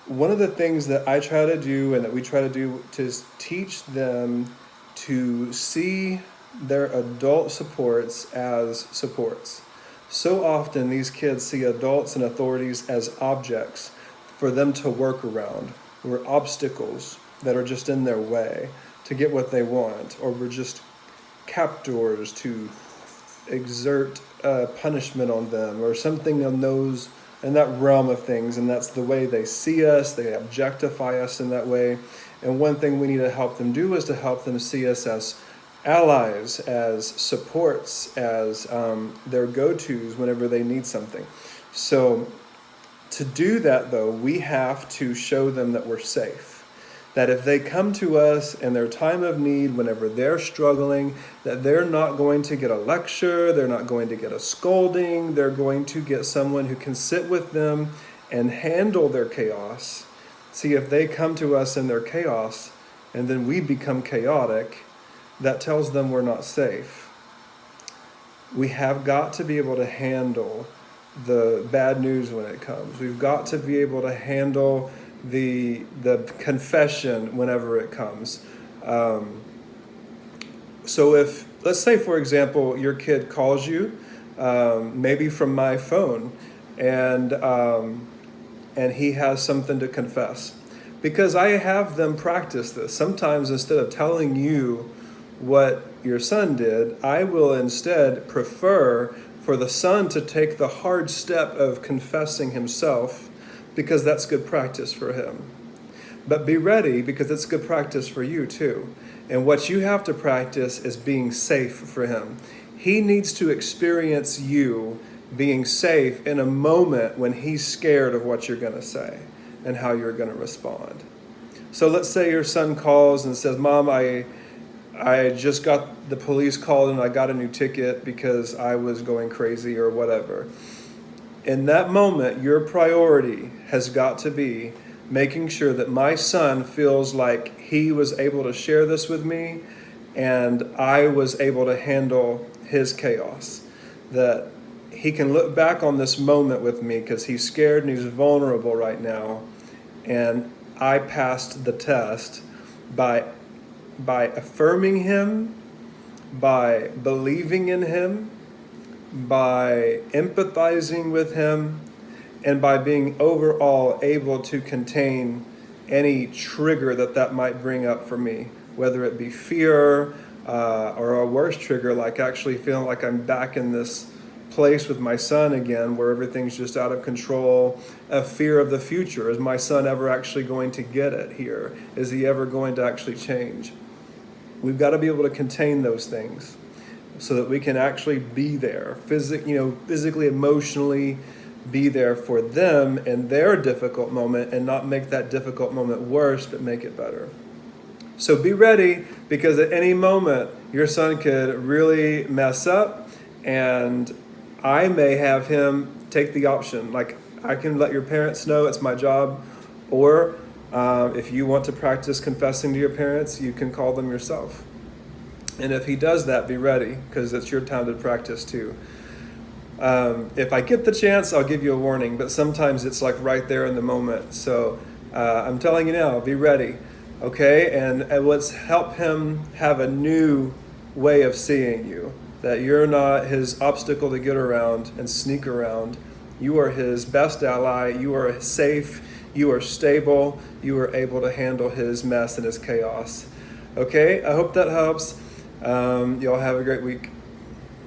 one of the things that I try to do and that we try to do is teach them to see their adult supports as supports. So often these kids see adults and authorities as objects for them to work around. We're obstacles that are just in their way to get what they want, or we're just captors to exert punishment on them, or something on those in that realm of things. And that's the way they see us. They objectify us in that way. And one thing we need to help them do is to help them see us as allies, as supports, as their go-tos whenever they need something. So to do that, though, we have to show them that we're safe. That if they come to us in their time of need, whenever they're struggling, that they're not going to get a lecture, they're not going to get a scolding, they're going to get someone who can sit with them and handle their chaos. See, if they come to us in their chaos and then we become chaotic, that tells them we're not safe. We have got to be able to handle the bad news when it comes. We've got to be able to handle the confession whenever it comes. So if, let's say for example, your kid calls you, maybe from my phone, and he has something to confess, because I have them practice this. Sometimes instead of telling you what your son did, I will instead prefer for the son to take the hard step of confessing himself, because that's good practice for him. But be ready, because it's good practice for you too. And what you have to practice is being safe for him. He needs to experience you being safe in a moment when he's scared of what you're going to say and how you're going to respond. So let's say your son calls and says, "Mom, I just got the police called and I got a new ticket because I was going crazy," or whatever. In that moment, your priority has got to be making sure that my son feels like he was able to share this with me and I was able to handle his chaos. That he can look back on this moment with me because he's scared and he's vulnerable right now. And I passed the test by affirming him, by believing in him, by empathizing with him, and by being overall able to contain any trigger that might bring up for me, whether it be fear or a worse trigger, like actually feeling like I'm back in this place with my son again where everything's just out of control, a fear of the future. Is my son ever actually going to get it here? Is he ever going to actually change? We've got to be able to contain those things so that we can actually be there, physically, emotionally be there for them in their difficult moment, and not make that difficult moment worse, but make it better. So be ready, because at any moment your son could really mess up, and I may have him take the option. Like, I can let your parents know, it's my job, or if you want to practice confessing to your parents, you can call them yourself. And if he does that, be ready, because it's your time to practice too. If I get the chance, I'll give you a warning, but sometimes it's like right there in the moment. So I'm telling you now, be ready, okay? And let's help him have a new way of seeing you, that you're not his obstacle to get around and sneak around. You are his best ally. You are safe. You are stable. You are able to handle his mess and his chaos. Okay, I hope that helps. Y'all have a great week.